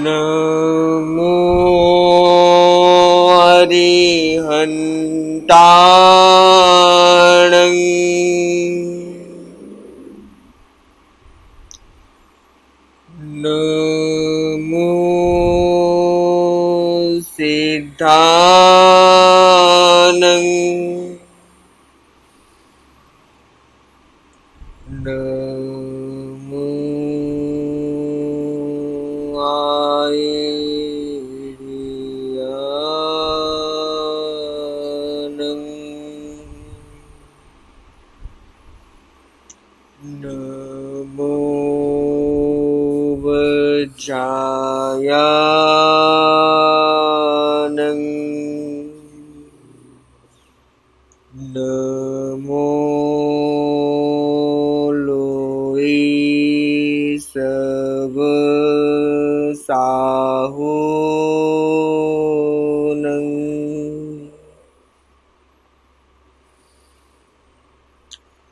नमो अरिहन्ताणं नमो सिद्धानं नमो आयर्यानं नमो वज्रायानं नमो लोई सब साहुनं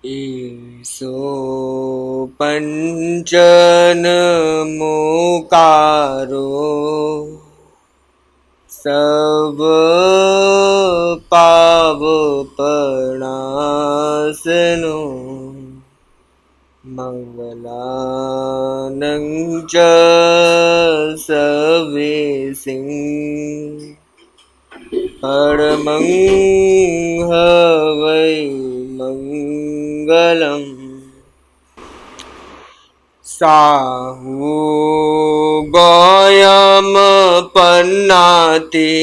ईसो पंचनमोकारो सब पावपणासनो मंगलानं च सवेसिं परमं हवै मंगलम् साहू गोयम पन्नाति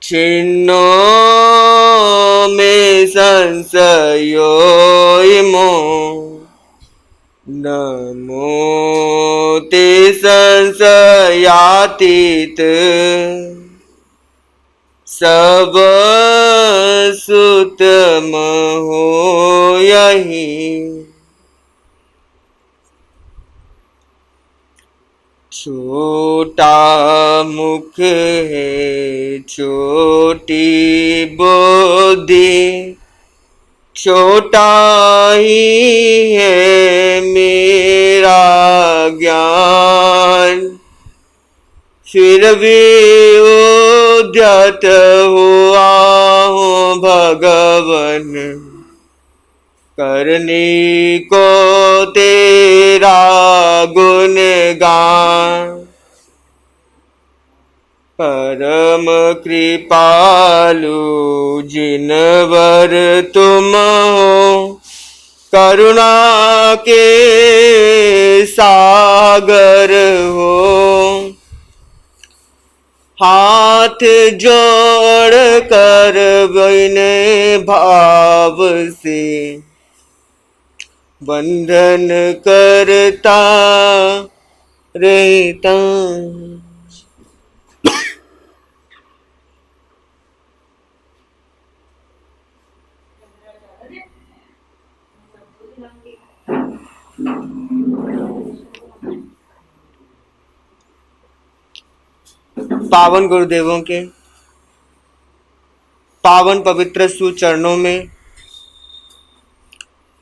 छिन्नो मे संशयो इमो नमो ते संशयातीत सब सुतम हो यही छोटा मुख है छोटी बुद्धि छोटा ही है मेरा ज्ञान फिर भी उद्यत हुआ हूँ भगवन करने को तेरा गुणगान परम कृपालु जिनवर तुम हो करुणा के सागर हो हाथ जोड़ कर विनय भाव से वंदन करता रहता पावन गुरुदेवों के पावन पवित्र सुचरणों में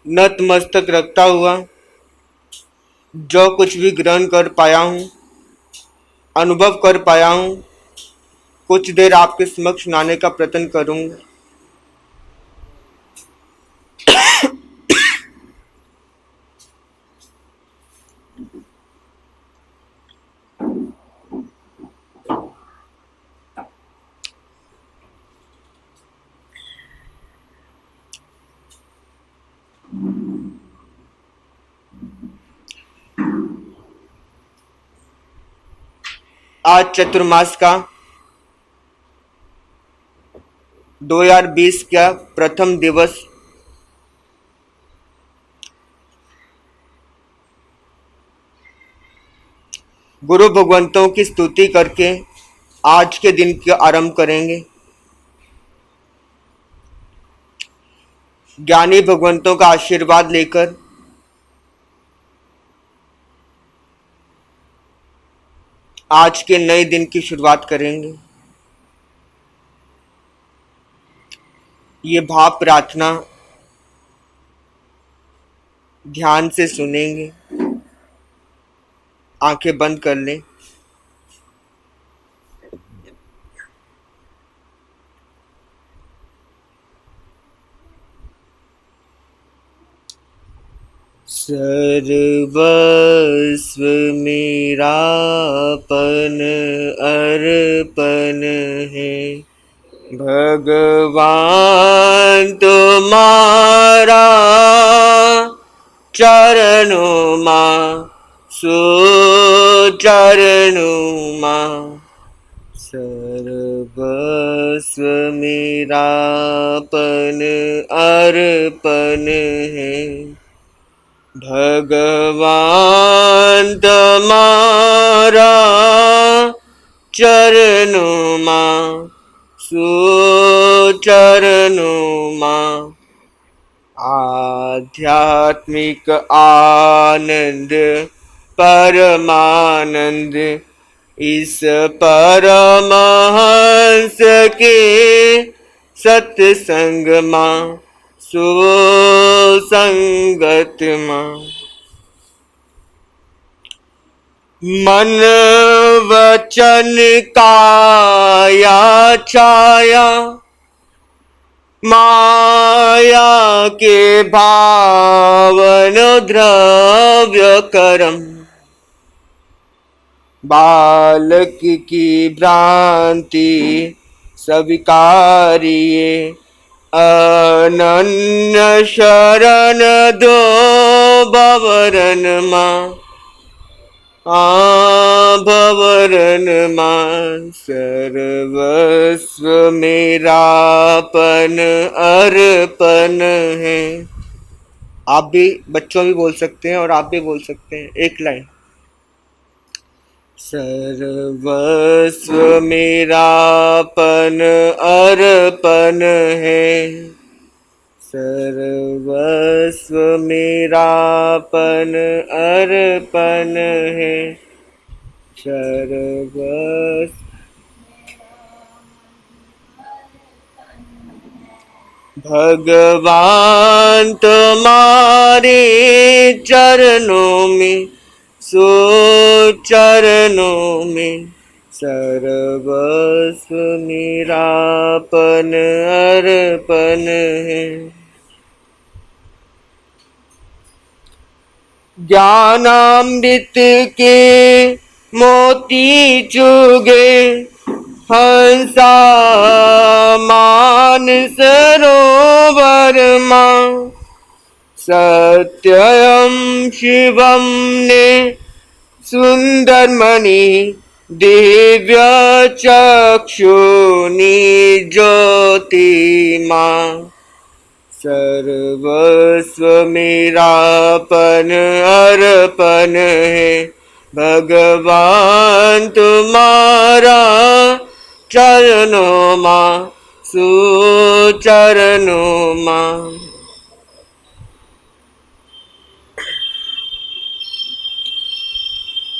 नतमस्तक रखता हुआ जो कुछ भी ग्रहण कर पाया हूँ अनुभव कर पाया हूँ कुछ देर आपके समक्ष सुनाने का प्रयत्न करूंगा। आज चतुर्मास का 2020 का प्रथम दिवस गुरु भगवंतों की स्तुति करके आज के दिन का आरंभ करेंगे। ज्ञानी भगवंतों का आशीर्वाद लेकर आज के नए दिन की शुरुआत करेंगे। ये भाव प्रार्थना ध्यान से सुनेंगे। आंखें बंद कर लें। सर्वस्व मेरापन अर्पण है, भगवान तुम्हारा चरणों मां सुचरणों मां। सर्वस्व मेरापन अर्पण है, भगवान तुम्हारा चरणों मां सुचरणों मां। आध्यात्मिक आनंद परमानंद इस परमहंस के सत्संग मां सुसंगत मां। मन वचन काया छाया माया के भावन द्रव्य करम। बालक की भ्रांति स्वीकारिए, अनन्य शरण दो भवरन मां भवरन मां। सर्वस्व मेरापन अर्पण है। आप भी, बच्चों भी बोल सकते हैं और आप भी बोल सकते हैं, एक लाइन। सर्वस्व मेरापन अर्पण है, सर्वस्व मेरापन अर्पण है, सर्वस्व। भगवान तुम्हारे चरणों में सुचरणों में, सर्वस्व मेरापन अर्पण है। ज्ञानामृत के मोती चुगे हंसा मान सरोवर मां। सत्यम शिवम ने सुंदर मणि दिव्य चक्षुनी ज्योति मां। सर्वस्व मेरापन अर्पण है, भगवान तुम्हारा चरणों मां सुचरणों मां।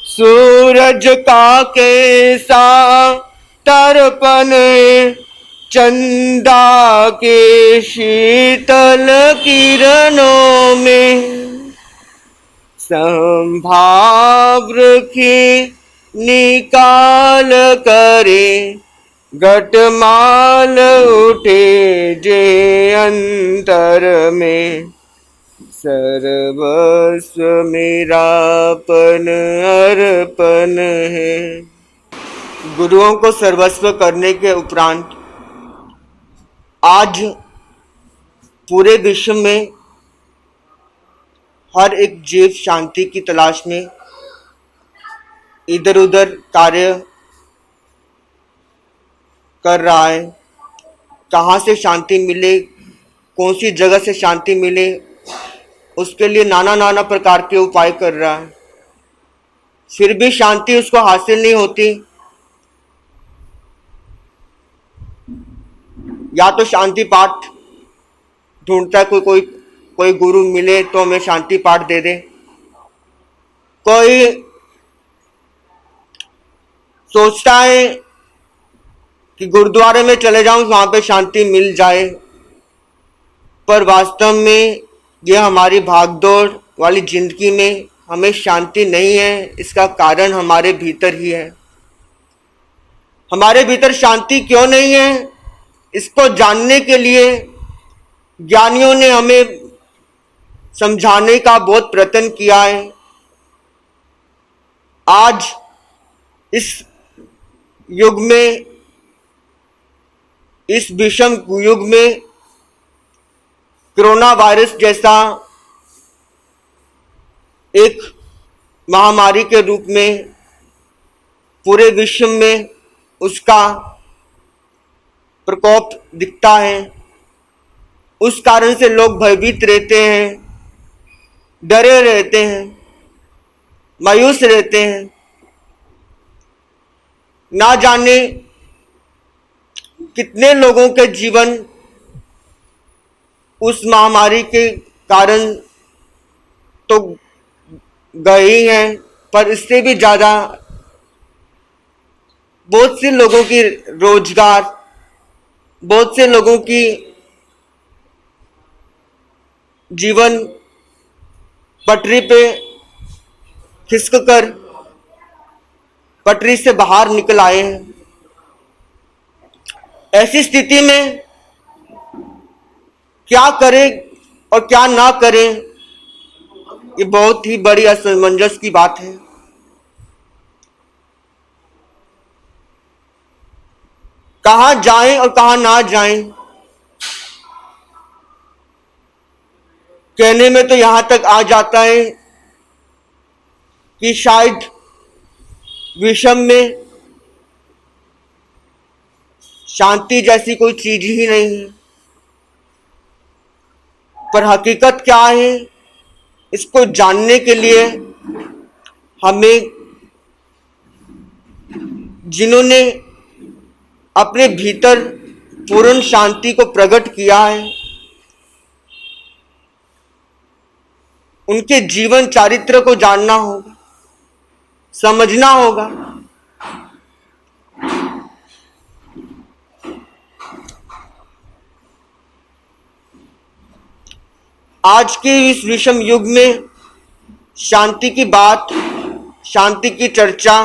सूरज का कैसा तर्पण, चंदा के शीतल किरणों में। संभाव रखे निकाल करे, घटमाल उठे जे अंतर में। सर्वस्व मेरापन अर्पण है। गुरुओं को सर्वस्व करने के उपरांत आज पूरे विश्व में हर एक जीव शांति की तलाश में इधर उधर कार्य कर रहा है। कहाँ से शांति मिले, कौन सी जगह से शांति मिले, उसके लिए नाना नाना प्रकार के उपाय कर रहा है। फिर भी शांति उसको हासिल नहीं होती। या तो शांति पाठ ढूंढता है, कोई गुरु मिले तो हमें शांति पाठ दे दे। कोई सोचता है कि गुरुद्वारे में चले जाऊं, वहां पे शांति मिल जाए। पर वास्तव में यह हमारी भागदौड़ वाली जिंदगी में हमें शांति नहीं है, इसका कारण हमारे भीतर ही है। हमारे भीतर शांति क्यों नहीं है, इसको जानने के लिए ज्ञानियों ने हमें समझाने का बहुत प्रयत्न किया है। आज इस युग में, इस विषम युग में कोरोना वायरस जैसा एक महामारी के रूप में पूरे विश्व में उसका प्रकोप दिखता है। उस कारण से लोग भयभीत रहते हैं, डरे रहते हैं, मायूस रहते हैं। ना जाने कितने लोगों के जीवन उस महामारी के कारण तो गए ही हैं, पर इससे भी ज़्यादा बहुत से लोगों की रोजगार, बहुत से लोगों की जीवन पटरी पे खिसक कर पटरी से बाहर निकल आए हैं। ऐसी स्थिति में क्या करें और क्या ना करें, ये बहुत ही बड़ी असमंजस की बात है। कहां जाएं और कहां ना जाएं, कहने में तो यहां तक आ जाता है कि शायद विषम में शांति जैसी कोई चीज ही नहीं है। पर हकीकत क्या है, इसको जानने के लिए हमें, जिन्होंने अपने भीतर पूर्ण शांति को प्रकट किया है, उनके जीवन चरित्र को जानना होगा, समझना होगा। आज के इस विषम युग में शांति की बात, शांति की चर्चा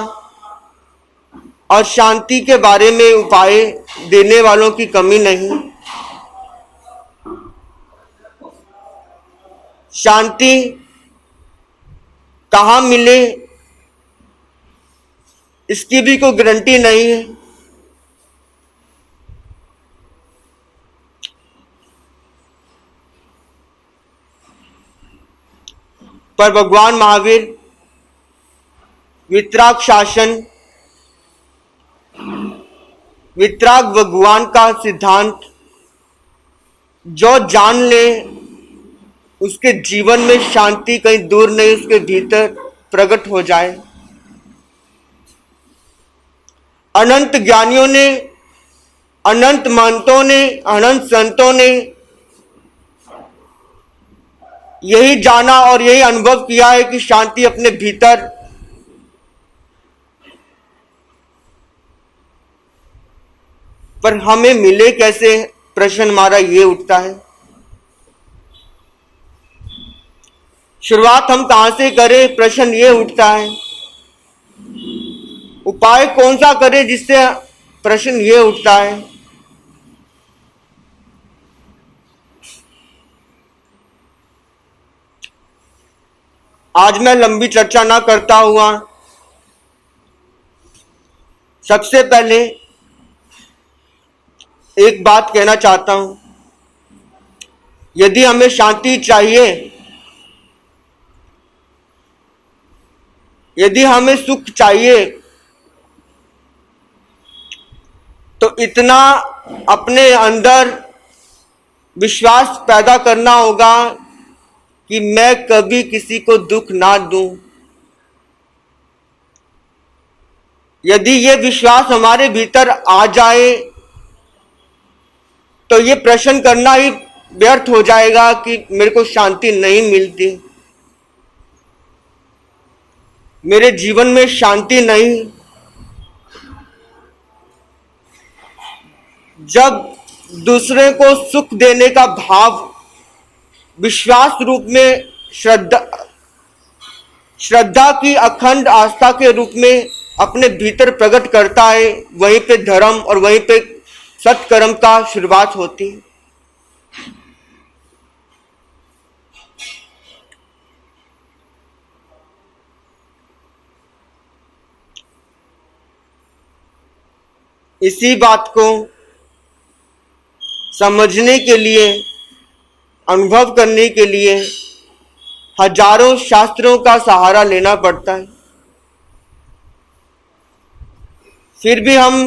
और शांति के बारे में उपाय देने वालों की कमी नहीं। शांति कहाँ मिले, इसकी भी कोई गारंटी नहीं है। पर भगवान महावीर वितराग शासन, वितराग भगवान का सिद्धांत जो जान ले, उसके जीवन में शांति कहीं दूर नहीं, उसके भीतर प्रकट हो जाए। अनंत ज्ञानियों ने, अनंत महंतों ने, अनंत संतों ने यही जाना और यही अनुभव किया है कि शांति अपने भीतर पर हमें मिले कैसे, प्रश्न हमारा ये उठता है। शुरुआत हम कहां से करें, प्रश्न ये उठता है। उपाय कौन सा करें, जिससे प्रश्न ये उठता है। आज मैं लंबी चर्चा ना करता हुआ सबसे पहले एक बात कहना चाहता हूं। यदि हमें शांति चाहिए, यदि हमें सुख चाहिए, तो इतना अपने अंदर विश्वास पैदा करना होगा कि मैं कभी किसी को दुख ना दूं। यदि ये विश्वास हमारे भीतर आ जाए तो ये प्रश्न करना ही व्यर्थ हो जाएगा कि मेरे को शांति नहीं मिलती, मेरे जीवन में शांति नहीं। जब दूसरे को सुख देने का भाव विश्वास रूप में, श्रद्धा श्रद्धा की अखंड आस्था के रूप में अपने भीतर प्रकट करता है, वहीं पे धर्म और वहीं पे सत्कर्म का शुरुआत होती है। इसी बात को समझने के लिए, अनुभव करने के लिए हजारों शास्त्रों का सहारा लेना पड़ता है। फिर भी हम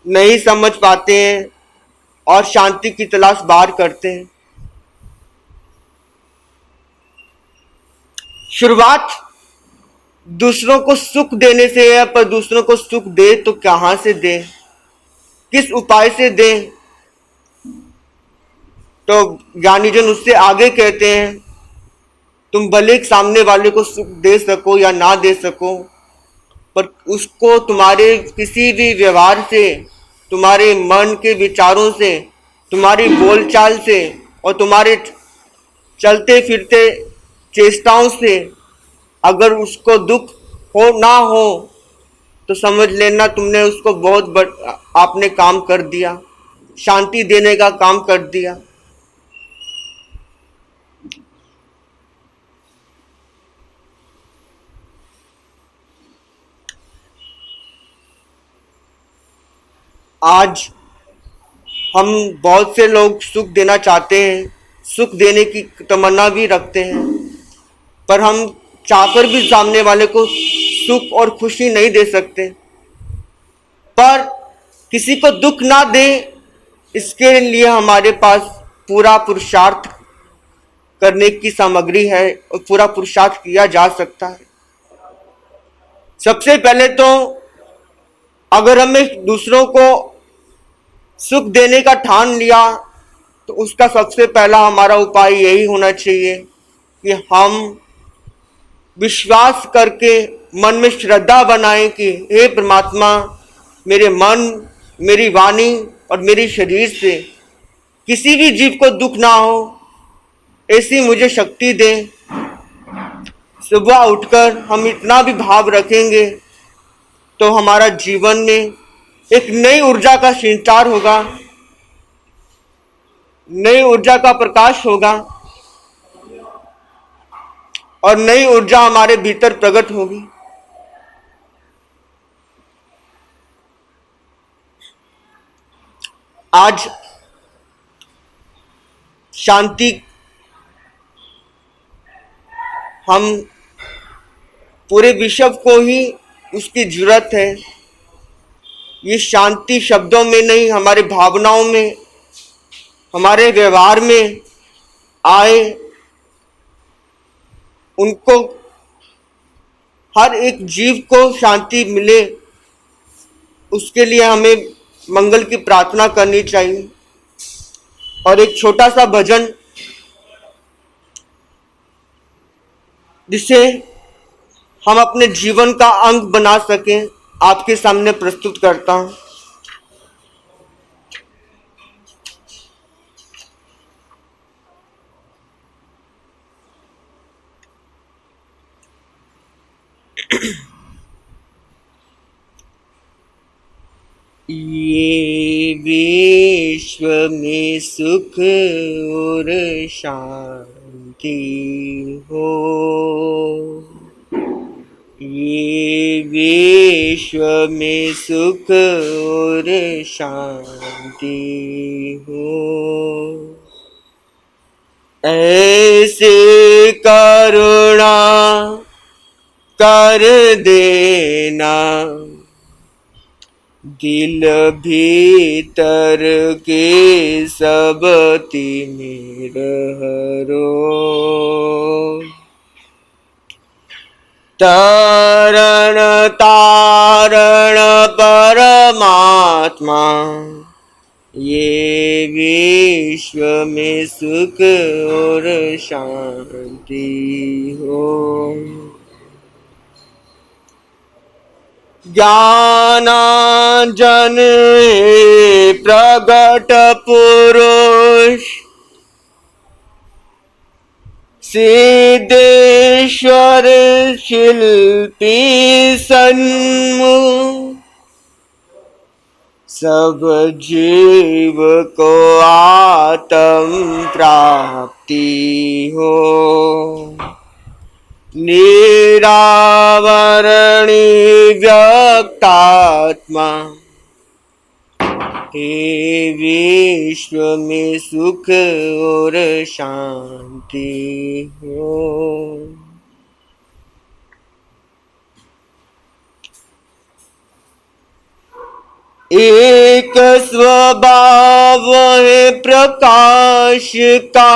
नहीं समझ पाते हैं और शांति की तलाश बाहर करते हैं। शुरुआत दूसरों को सुख देने से है, पर दूसरों को सुख दे तो कहां से दे, किस उपाय से दे? तो ज्ञानीजन उससे आगे कहते हैं, तुम भले सामने वाले को सुख दे सको या ना दे सको, पर उसको तुम्हारे किसी भी व्यवहार से, तुम्हारे मन के विचारों से, तुम्हारी बोलचाल से और तुम्हारे चलते फिरते चेष्टाओं से अगर उसको दुख हो ना हो तो समझ लेना तुमने उसको आपने काम कर दिया, शांति देने का काम कर दिया। आज हम बहुत से लोग सुख देना चाहते हैं, सुख देने की तमन्ना भी रखते हैं, पर हम चाहकर भी सामने वाले को सुख और खुशी नहीं दे सकते। पर किसी को दुख ना दे, इसके लिए हमारे पास पूरा पुरुषार्थ करने की सामग्री है और पूरा पुरुषार्थ किया जा सकता है। सबसे पहले तो अगर हमें दूसरों को सुख देने का ठान लिया तो उसका सबसे पहला हमारा उपाय यही होना चाहिए कि हम विश्वास करके मन में श्रद्धा बनाएं कि हे परमात्मा, मेरे मन, मेरी वाणी और मेरे शरीर से किसी भी जीव को दुख ना हो, ऐसी मुझे शक्ति दे। सुबह उठकर हम इतना भी भाव रखेंगे तो हमारा जीवन में एक नई ऊर्जा का संचार होगा, नई ऊर्जा का प्रकाश होगा और नई ऊर्जा हमारे भीतर प्रकट होगी। आज शांति हम पूरे विश्व को ही उसकी जरूरत है। ये शांति शब्दों में नहीं, हमारे भावनाओं में, हमारे व्यवहार में आए। उनको, हर एक जीव को शांति मिले, उसके लिए हमें मंगल की प्रार्थना करनी चाहिए। और एक छोटा सा भजन जिसे हम अपने जीवन का अंग बना सकें, आपके सामने प्रस्तुत करता हूं। ये विश्व में सुख और शांति हो, ये विश्व में सुख और शांति हो, ऐसे करुणा कर देना, दिल भीतर के सब तिमिर हरो, तरण तारण परमात्मा, ये विश्व में सुख और शांति हो। ज्ञानांजन हे प्रगट पुरुष, सिद्धेश्वर शिल्पी सन्मुख सब जीव को आत्म प्राप्ति हो। निरावरणी व्यक्तात्मा हे विश्व में सुख और शांति हो। एक स्वभाव है प्रकाश का,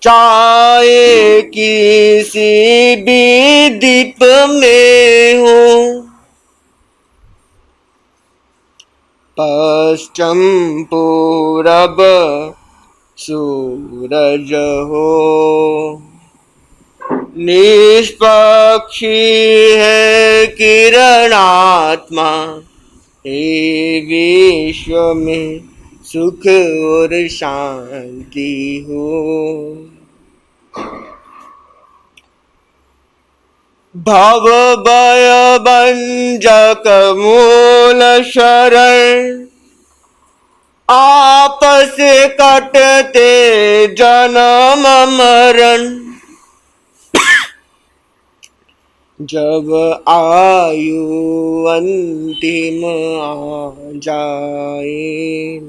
चाहे किसी भी दीप में हो। पश्चिम पूरब सूरज हो, निष्पक्षी है किरणात्मा हे विश्व में सुख और शांति हो। भव भय भंजक मूल शरण, आपस कटते जन्म मरण। जब आयु अंतिम आ जाए,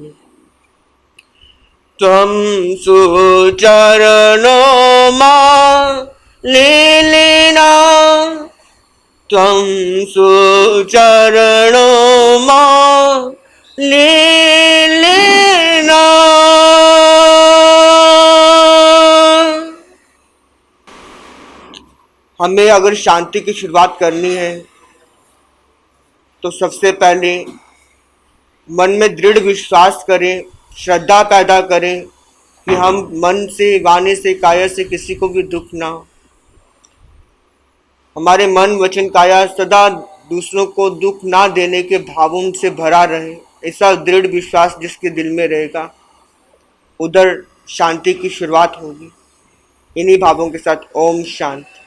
त्वं सुचरणों मां ले लेना, त्वं सुचरणों मां ले लेना। हमें अगर शांति की शुरुआत करनी है तो सबसे पहले मन में दृढ़ विश्वास करें, श्रद्धा पैदा करें कि हम मन से, वाणी से, काया से किसी को भी दुख ना हो। हमारे मन, वचन, काया सदा दूसरों को दुख ना देने के भावों से भरा रहे। ऐसा दृढ़ विश्वास जिसके दिल में रहेगा, उधर शांति की शुरुआत होगी। इन्हीं भावों के साथ ओम शांति।